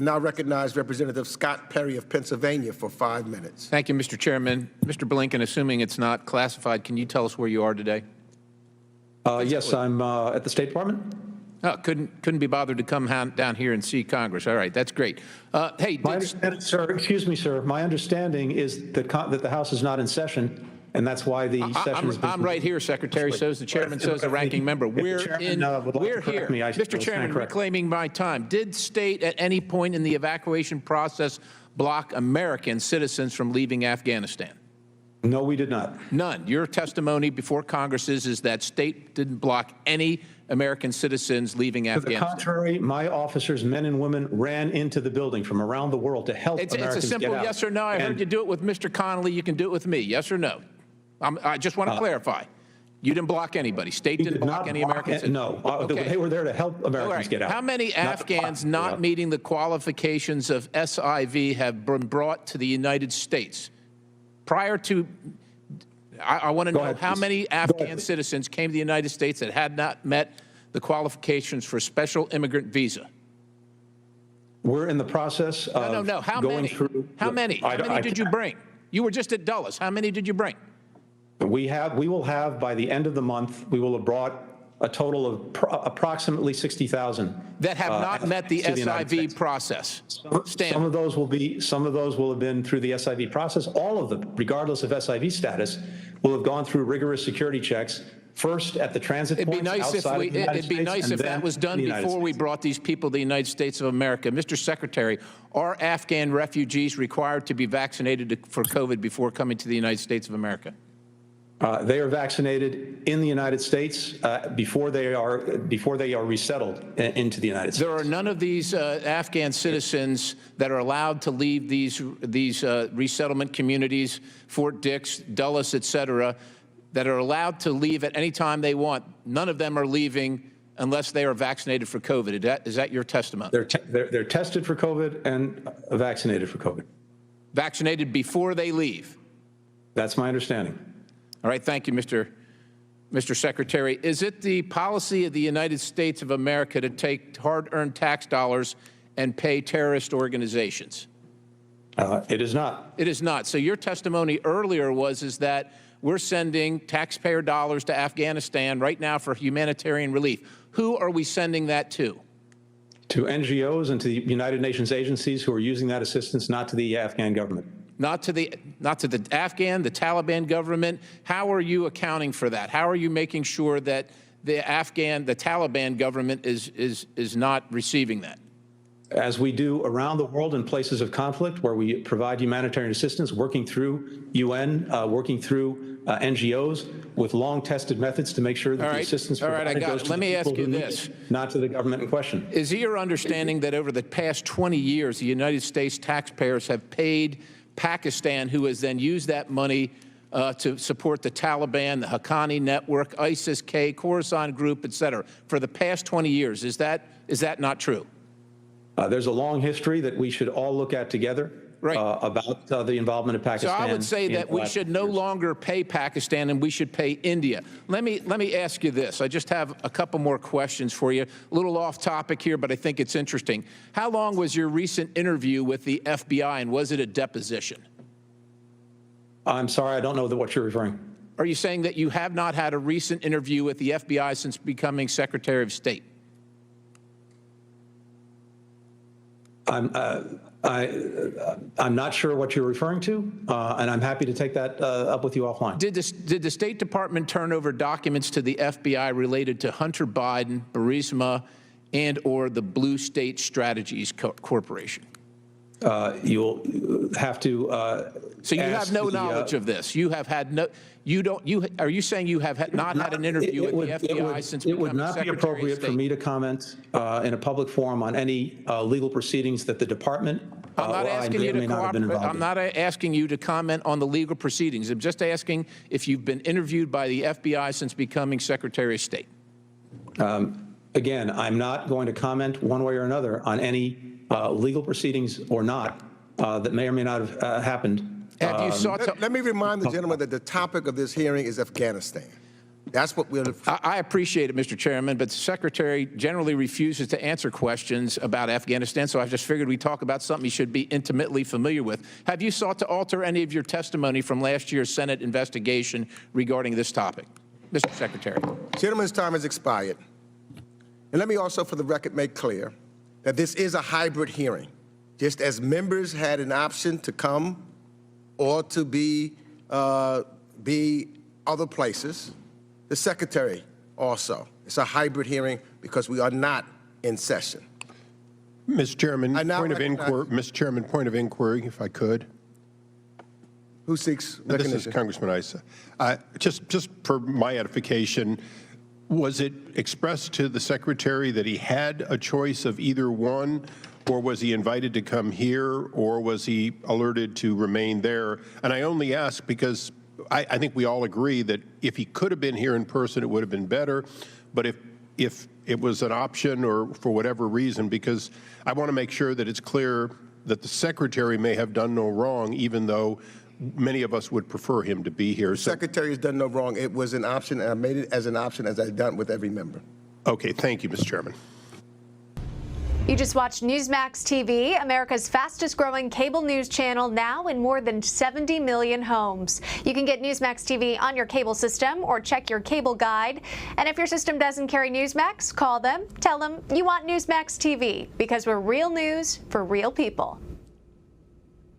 I now recognize Representative Scott Perry of Pennsylvania for 5 minutes. Thank you, Mr. Chairman. Mr. Blinken, assuming it's not classified, can you tell us where you are today? Yes, I'm at the State Department. Oh, couldn't be bothered to come down here and see Congress. All right, that's great. Hey, Sir, excuse me, sir. My understanding is that the House is not in session, and that's why the session is. I'm right here, Secretary. So is the chairman. So is the ranking member. We're here. Mr. Chairman, reclaiming my time. Did state at any point in the evacuation process block American citizens from leaving Afghanistan? No, we did not. None. Your testimony before Congress is that state didn't block any American citizens leaving Afghanistan. To the contrary, my officers, men and women, ran into the building from around the world to help Americans get out. It's a simple yes or no. I heard you do it with Mr. Connolly. You can do it with me. Yes or no? I just want to clarify. You didn't block anybody. State didn't block any American citizens. No. Okay. They were there to help Americans get out. How many Afghans not meeting the qualifications of SIV have been brought to the United States? Prior to, I want to know how many Afghan citizens came to the United States that had not met the qualifications for special immigrant visa? We're in the process of going through. How many? How many did you bring? You were just at Dulles. How many did you bring? We will have, by the end of the month, we will have brought a total of approximately 60,000 that have not met the SIV process. Some of those will have been through the SIV process. All of them, regardless of SIV status, will have gone through rigorous security checks. First at the transit points outside of the United States. It'd be nice if that was done before we brought these people to the United States of America. Mr. Secretary, are Afghan refugees required to be vaccinated for COVID before coming to the United States of America? They are vaccinated in the United States before they are resettled into the United States. There are none of these Afghan citizens that are allowed to leave these resettlement communities, Fort Dix, Dulles, et cetera, that are allowed to leave at any time they want. None of them are leaving unless they are vaccinated for COVID. Is that your testimony? They're tested for COVID and vaccinated for COVID. Vaccinated before they leave? That's my understanding. All right, thank you, Mr. Secretary. Is it the policy of the United States of America to take hard-earned tax dollars and pay terrorist organizations? It is not. It is not. So your testimony earlier is that we're sending taxpayer dollars to Afghanistan right now for humanitarian relief. Who are we sending that to? To NGOs and to the United Nations agencies who are using that assistance, not to the Afghan government. Not to the Afghan, the Taliban government. How are you accounting for that? How are you making sure that the Taliban government is not receiving that? As we do around the world in places of conflict where we provide humanitarian assistance, working through UN, working through NGOs with long-tested methods to make sure that the assistance provided goes to the people who need it, not to the government in question. Is it your understanding that over the past 20 years, the United States taxpayers have paid Pakistan, who has then used that money to support the Taliban, the Haqqani Network, ISIS-K, Khorasan Group, et cetera, for the past 20 years? Is that not true? There's a long history that we should all look at together about the involvement of Pakistan. So I would say that we should no longer pay Pakistan and we should pay India. Let me ask you this. I just have a couple more questions for you. A little off topic here, but I think it's interesting. How long was your recent interview with the FBI, and was it a deposition? I'm sorry, I don't know what you're referring. Are you saying that you have not had a recent interview with the FBI since becoming Secretary of State? I'm not sure what you're referring to, and I'm happy to take that up with you offline. Did the State Department turn over documents to the FBI related to Hunter Biden, Burisma, and/or the Blue State Strategies Corporation? You'll have to. So you have no knowledge of this. You have had no. You don't. Are you saying you have not had an interview with the FBI since becoming Secretary of State? It would not be appropriate for me to comment in a public forum on any legal proceedings that the department I'm not asking you to cooperate. I'm not asking you to comment on the legal proceedings. I'm just asking if you've been interviewed by the FBI since becoming Secretary of State. Again, I'm not going to comment one way or another on any legal proceedings or not that may or may not have happened. Let me remind the gentleman that the topic of this hearing is Afghanistan. That's what we're... I appreciate it, Mr. Chairman, but the Secretary generally refuses to answer questions about Afghanistan, so I just figured we'd talk about something he should be intimately familiar with. Have you sought to alter any of your testimony from last year's Senate investigation regarding this topic? Mr. Secretary. Gentleman's time has expired. And let me also, for the record, make clear that this is a hybrid hearing. Just as members had an option to come or to be other places, the Secretary also. It's a hybrid hearing because we are not in session. Mr. Chairman, Mr. Chairman, point of inquiry, if I could. Who seeks recognition? This is Congressman Issa. Just for my edification, was it expressed to the Secretary that he had a choice of either one, or was he invited to come here, or was he alerted to remain there? And I only ask because I think we all agree that if he could have been here in person, it would have been better. But if it was an option or for whatever reason, because I want to make sure that it's clear that the Secretary may have done no wrong, even though many of us would prefer him to be here. The Secretary has done no wrong. It was an option, and I made it as an option as I've done with every member. Okay, thank you, Mr. Chairman. You just watched Newsmax TV, America's fastest growing cable news channel, now in more than 70 million homes. You can get Newsmax TV on your cable system or check your cable guide. And if your system doesn't carry Newsmax, call them, tell them you want Newsmax TV, because we're real news for real people.